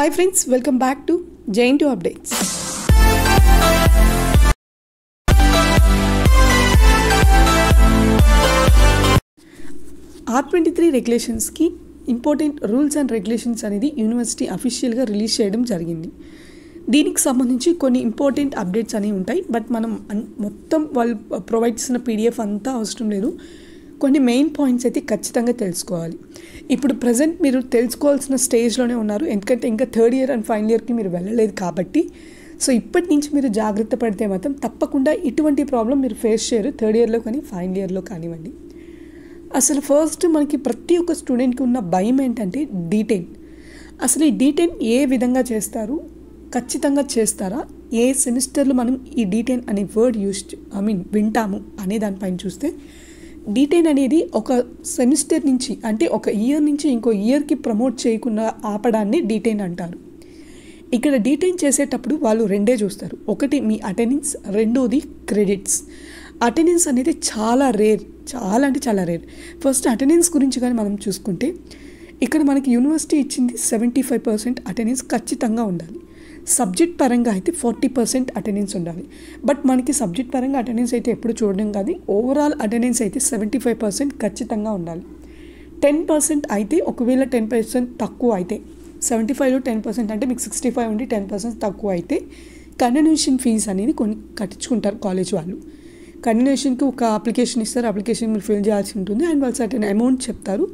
Hi friends, welcome back to JN2 Updates. R23 regulations ki important rules and regulations అనేది university అఫీషియల్గా release చేయడం జరిగింది. దీనికి సంబంధించి కొన్ని ఇంపార్టెంట్ అప్డేట్స్ అనేవి ఉంటాయి. బట్ మనం మొత్తం వాళ్ళు ప్రొవైడ్ చేసిన పీడిఎఫ్ అంతా అవసరం లేదు. కొన్ని మెయిన్ పాయింట్స్ అయితే ఖచ్చితంగా తెలుసుకోవాలి. ఇప్పుడు ప్రజెంట్ మీరు తెలుసుకోవాల్సిన స్టేజ్లోనే ఉన్నారు, ఎందుకంటే ఇంకా థర్డ్ ఇయర్ అండ్ ఫైనల్ ఇయర్కి మీరు వెళ్ళలేదు కాబట్టి. సో ఇప్పటి నుంచి మీరు జాగ్రత్త పడితే మాత్రం తప్పకుండా ఇటువంటి ప్రాబ్లం మీరు ఫేస్ చేయరు, థర్డ్ ఇయర్లో కానీ ఫైనల్ ఇయర్లో కానివ్వండి. అసలు ఫస్ట్ మనకి ప్రతి ఒక్క స్టూడెంట్కి ఉన్న భయం ఏంటంటే డీటెయిన్. అసలు ఈ డీటెయిన్ ఏ విధంగా చేస్తారు, ఖచ్చితంగా చేస్తారా, ఏ సెమిస్టర్లో మనం ఈ డీటెయిన్ అనే వర్డ్ వింటాము అనే దానిపైన చూస్తే, డీటెయిన్ అనేది ఒక సెమిస్టర్ నుంచి అంటే ఒక ఇయర్ నుంచి ఇంకో ఇయర్కి ప్రమోట్ చేయకుండా ఆపడాన్ని డీటెయిన్ అంటారు. ఇక్కడ డీటెయిన్ చేసేటప్పుడు వాళ్ళు రెండే చూస్తారు, ఒకటి మీ అటెండెన్స్, రెండోది క్రెడిట్స్. అటెండెన్స్ అనేది చాలా రేర్, చాలా అంటే చాలా రేర్. ఫస్ట్ అటెండెన్స్ గురించి కానీ మనం చూసుకుంటే ఇక్కడ మనకి యూనివర్సిటీ ఇచ్చింది 75% అటెండెన్స్ ఖచ్చితంగా ఉండాలి. సబ్జెక్ట్ పరంగా అయితే 40% అటెండెన్స్ ఉండాలి. బట్ మనకి సబ్జెక్ట్ పరంగా అటెండెన్స్ అయితే ఎప్పుడు చూడడం కాదు, ఓవరాల్ అటెండెన్స్ అయితే 75% ఖచ్చితంగా ఉండాలి. 10% అయితే ఒకవేళ 10% తక్కువ అయితే, 75లో 10% అంటే మీకు 65 ఉండి 10% తక్కువ అయితే కంటిన్యూషన్ ఫీజు అనేది కొన్ని కట్టించుకుంటారు కాలేజ్ వాళ్ళు. కంటిన్యూషన్కి ఒక అప్లికేషన్ ఇస్తారు, అప్లికేషన్ మీరు ఫిల్ చేయాల్సి ఉంటుంది అండ్ వాళ్ళు సర్టెన్ అమౌంట్ చెప్తారు.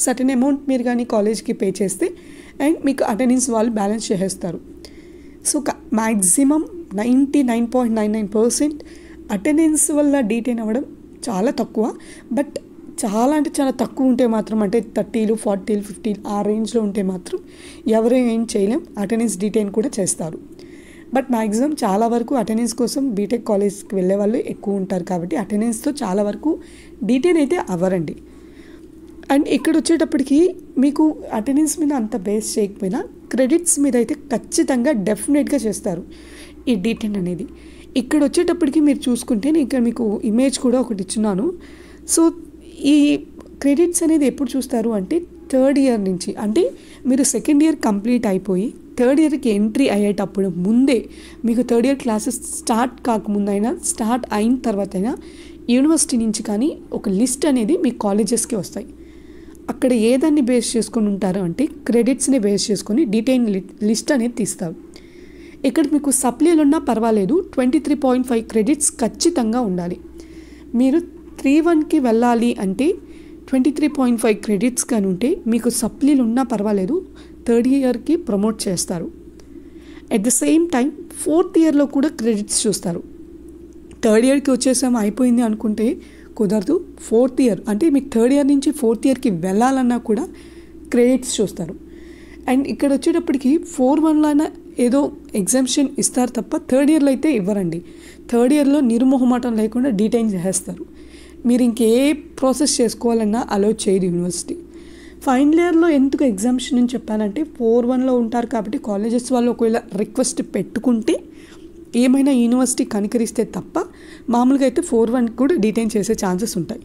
సర్టెన్ అమౌంట్ మీరు కానీ కాలేజ్కి పే చేస్తే అండ్ మీకు అటెండెన్స్ వాళ్ళు బ్యాలెన్స్ చేసేస్తారు. సో మ్యాక్సిమం 99.99% అటెండెన్స్ వల్ల డీటెయిన్ అవ్వడం చాలా తక్కువ. బట్ చాలా అంటే చాలా తక్కువ ఉంటే మాత్రం, అంటే 30, 40, 50 ఆ రేంజ్లో ఉంటే మాత్రం ఎవరు ఏం చేయలేం, అటెండెన్స్ డీటెయిన్ కూడా చేస్తారు. బట్ మ్యాక్సిమం చాలా వరకు అటెండెన్స్ కోసం బీటెక్ కాలేజ్కి వెళ్ళే వాళ్ళు ఎక్కువ ఉంటారు కాబట్టి అటెండెన్స్తో చాలా వరకు డీటెయిన్ అయితే అవ్వరండి. అండ్ ఇక్కడ వచ్చేటప్పటికి మీకు అటెండెన్స్ మీద అంత బేస్ చేయకపోయినా క్రెడిట్స్ మీద అయితే ఖచ్చితంగా డెఫినెట్గా చేస్తారు ఈ డీటెయిన్ అనేది. ఇక్కడ వచ్చేటప్పటికి మీరు చూసుకుంటే నేను ఇక్కడ మీకు ఇమేజ్ కూడా ఒకటి ఇచ్చున్నాను. సో ఈ క్రెడిట్స్ అనేది ఎప్పుడు చూస్తారు అంటే థర్డ్ ఇయర్ నుంచి, అంటే మీరు సెకండ్ ఇయర్ కంప్లీట్ అయిపోయి థర్డ్ ఇయర్కి ఎంట్రీ అయ్యేటప్పుడు ముందే, మీకు థర్డ్ ఇయర్ క్లాసెస్ స్టార్ట్ కాకముందైనా స్టార్ట్ అయిన తర్వాత అయినా యూనివర్సిటీ నుంచి కానీ ఒక లిస్ట్ అనేది మీ కాలేజెస్కి వస్తాయి. అక్కడ ఏదాన్ని బేస్ చేసుకొని ఉంటారు అంటే క్రెడిట్స్ని బేస్ చేసుకొని డీటెయిన్ లిస్ట్ అనేది తీస్తారు. ఇక్కడ మీకు సప్లీలు ఉన్నా పర్వాలేదు, 23.5 క్రెడిట్స్ ఖచ్చితంగా ఉండాలి. మీరు 3-1కి వెళ్ళాలి అంటే 23.5 క్రెడిట్స్ కానీ ఉంటే మీకు సప్లీలు ఉన్నా పర్వాలేదు, థర్డ్ ఇయర్కి ప్రమోట్ చేస్తారు. At the same time fourth ఇయర్లో కూడా క్రెడిట్స్ చూస్తారు. థర్డ్ ఇయర్కి వచ్చేసాము అయిపోయింది అనుకుంటే కుదరదు, ఫోర్త్ ఇయర్ అంటే మీకు థర్డ్ ఇయర్ నుంచి ఫోర్త్ ఇయర్కి వెళ్ళాలన్నా కూడా క్రెడిట్స్ చూస్తారు. అండ్ ఇక్కడ వచ్చేటప్పటికి 4-1లో అయినా ఏదో ఎగ్జామ్షన్ ఇస్తారు తప్ప థర్డ్ ఇయర్లో అయితే ఇవ్వరండి. థర్డ్ ఇయర్లో నిర్మోహమాటం లేకుండా డీటెయిన్ చేస్తారు. మీరు ఇంకే ప్రాసెస్ చేసుకోవాలన్నా అలో చేయదు యూనివర్సిటీ. ఫైనల్ ఇయర్లో ఎందుకు ఎగ్జామ్షన్ అని చెప్పానంటే 4-1లో ఉంటారు కాబట్టి కాలేజెస్ వాళ్ళు ఒకవేళ రిక్వెస్ట్ పెట్టుకుంటే ఏమైనా యూనివర్సిటీ కనికరిస్తే తప్ప మామూలుగా అయితే 4-1 కూడా డీటెయిన్ చేసే ఛాన్సెస్ ఉంటాయి.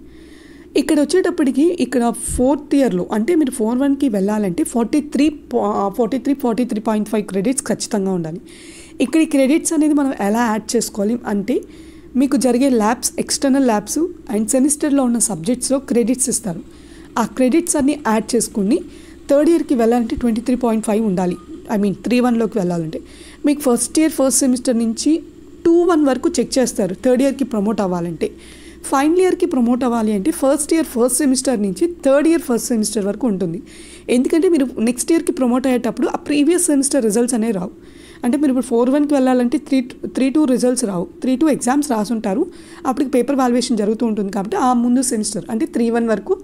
ఇక్కడ వచ్చేటప్పటికి ఇక్కడ ఫోర్త్ ఇయర్లో అంటే మీరు 4-1కి వెళ్ళాలంటే 43.5 క్రెడిట్స్ ఖచ్చితంగా ఉండాలి. ఇక్కడ ఈ క్రెడిట్స్ అనేది మనం ఎలా యాడ్ చేసుకోవాలి అంటే మీకు జరిగే ల్యాబ్స్, ఎక్స్టర్నల్ ల్యాబ్స్ అండ్ సెమిస్టర్లో ఉన్న సబ్జెక్ట్స్లో క్రెడిట్స్ ఇస్తారు. ఆ క్రెడిట్స్ అన్నీ యాడ్ చేసుకుని థర్డ్ ఇయర్కి వెళ్ళాలంటే 23.5 ఉండాలి. 3-1లోకి వెళ్ళాలంటే మీకు ఫస్ట్ ఇయర్ ఫస్ట్ సెమిస్టర్ నుంచి 2-1 వరకు చెక్ చేస్తారు. థర్డ్ ఇయర్కి ప్రమోట్ అవ్వాలంటే, ఫైనల్ ఇయర్కి ప్రమోట్ అవ్వాలి అంటే ఫస్ట్ ఇయర్ ఫస్ట్ సెమిస్టర్ నుంచి థర్డ్ ఇయర్ ఫస్ట్ సెమిస్టర్ వరకు ఉంటుంది. ఎందుకంటే మీరు నెక్స్ట్ ఇయర్కి ప్రమోట్ అయ్యేటప్పుడు ఆ ప్రీవియస్ సెమిస్టర్ రిజల్ట్స్ అనేవి రావు. అంటే మీరు ఇప్పుడు 4-1కి వెళ్ళాలంటే 3-2 రిజల్ట్స్ రావు, 3-2 ఎగ్జామ్స్ రాసుంటారు, అప్పటికి పేపర్ వాల్యుయేషన్ జరుగుతూ ఉంటుంది కాబట్టి ఆ ముందు సెమిస్టర్ అంటే 3-1 వరకు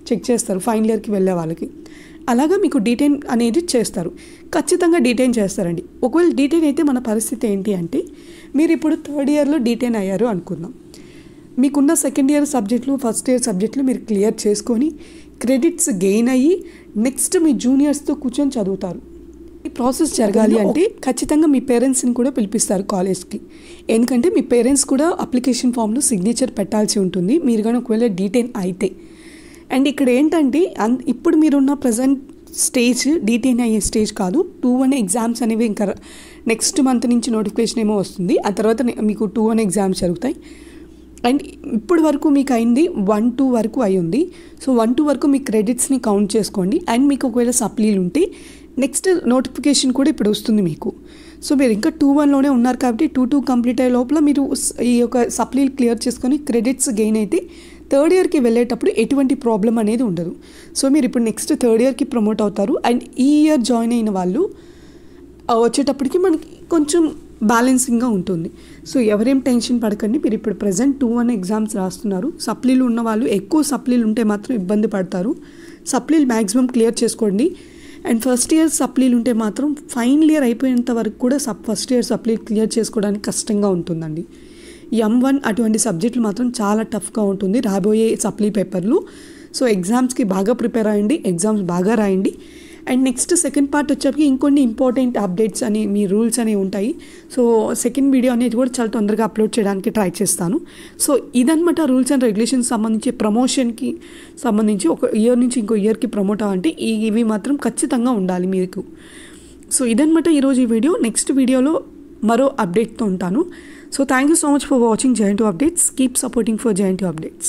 చెక్ చేస్తారు ఫైనల్ ఇయర్కి వెళ్ళే వాళ్ళకి. అలాగా మీకు డీటెయిన్ అనేది చేస్తారు, ఖచ్చితంగా డీటెయిన్ చేస్తారండి. ఒకవేళ డీటెయిన్ అయితే మన పరిస్థితి ఏంటి అంటే మీరు ఇప్పుడు థర్డ్ ఇయర్లో డీటెయిన్ అయ్యారు అనుకుందాం, మీకున్న సెకండ్ ఇయర్ సబ్జెక్టులు ఫస్ట్ ఇయర్ సబ్జెక్టులు మీరు క్లియర్ చేసుకొని క్రెడిట్స్ గెయిన్ అయ్యి నెక్స్ట్ మీ జూనియర్స్తో కూర్చొని చదువుతారు. ఈ ప్రాసెస్ జరగాలి అంటే ఖచ్చితంగా మీ పేరెంట్స్ని కూడా పిలిపిస్తారు కాలేజ్కి, ఎందుకంటే మీ పేరెంట్స్ కూడా అప్లికేషన్ ఫామ్లో సిగ్నేచర్ పెట్టాల్సి ఉంటుంది మీరు కానీ ఒకవేళ డీటెయిన్ అయితే. అండ్ ఇక్కడ ఏంటంటే ఇప్పుడు మీరున్న ప్రజెంట్ స్టేజ్ డీటెయిన్ అయ్యే స్టేజ్ కాదు. 2-1 ఎగ్జామ్స్ అనేవి ఇంకా నెక్స్ట్ మంత్ నుంచి నోటిఫికేషన్ ఏమో వస్తుంది. ఆ తర్వాత మీకు 2-1 ఎగ్జామ్స్ జరుగుతాయి. అండ్ ఇప్పటి వరకు మీకు అయింది 1-2 వరకు అయి ఉంది. సో 1-2 వరకు మీ క్రెడిట్స్ని కౌంట్ చేసుకోండి. అండ్ మీకు ఒకవేళ సప్లీలు ఉంటే నెక్స్ట్ నోటిఫికేషన్ కూడా ఇప్పుడు వస్తుంది మీకు. సో మీరు ఇంకా 2-1లోనే ఉన్నారు కాబట్టి 2-2 కంప్లీట్ అయ్యే లోపల మీరు ఈ యొక్క సప్లీలు క్లియర్ చేసుకొని క్రెడిట్స్ గెయిన్ అయితే థర్డ్ ఇయర్కి వెళ్ళేటప్పుడు ఎటువంటి ప్రాబ్లం అనేది ఉండదు. సో మీరు ఇప్పుడు నెక్స్ట్ థర్డ్ ఇయర్కి ప్రమోట్ అవుతారు. అండ్ ఈ ఇయర్ జాయిన్ అయిన వాళ్ళు వచ్చేటప్పటికి మనకి కొంచెం బ్యాలెన్సింగ్గా ఉంటుంది. సో ఎవరేం టెన్షన్ పడకండి. మీరు ఇప్పుడు ప్రజెంట్ 2-1 ఎగ్జామ్స్ రాస్తున్నారు. సప్లీలు ఉన్న వాళ్ళు ఎక్కువ సప్లీలు ఉంటే మాత్రం ఇబ్బంది పడతారు. సప్లీలు మ్యాక్సిమం క్లియర్ చేసుకోండి. అండ్ ఫస్ట్ ఇయర్ సప్లీలు ఉంటే మాత్రం ఫైనల్ ఇయర్ అయిపోయేంత వరకు కూడా ఫస్ట్ ఇయర్ సప్లీలు క్లియర్ చేసుకోవడానికి కష్టంగా ఉంటుందండి. M1 అటువంటి సబ్జెక్టులు మాత్రం చాలా టఫ్గా ఉంటుంది రాబోయే సప్లీ పేపర్లు. సో ఎగ్జామ్స్కి బాగా ప్రిపేర్ అయ్యండి, ఎగ్జామ్స్ బాగా రాయండి. అండ్ నెక్స్ట్ సెకండ్ పార్ట్ వచ్చేప్పటికి ఇంకొన్ని ఇంపార్టెంట్ అప్డేట్స్ అని మీ రూల్స్ అనేవి ఉంటాయి. సో సెకండ్ వీడియో అనేది కూడా చాలా తొందరగా అప్లోడ్ చేయడానికి ట్రై చేస్తాను. సో ఇదనమాట రూల్స్ అండ్ రెగ్యులేషన్స్ సంబంధించి ప్రమోషన్కి సంబంధించి ఒక ఇయర్ నుంచి ఇంకో ఇయర్కి ప్రమోట్ అవ్వాలంటే ఇవి మాత్రం ఖచ్చితంగా ఉండాలి మీకు. సో ఇదనమాట ఈరోజు ఈ వీడియో. నెక్స్ట్ వీడియోలో మరో అప్డేట్తో ఉంటాను. So thank you so much for watching JNTU Updates. Keep supporting for JNTU Updates.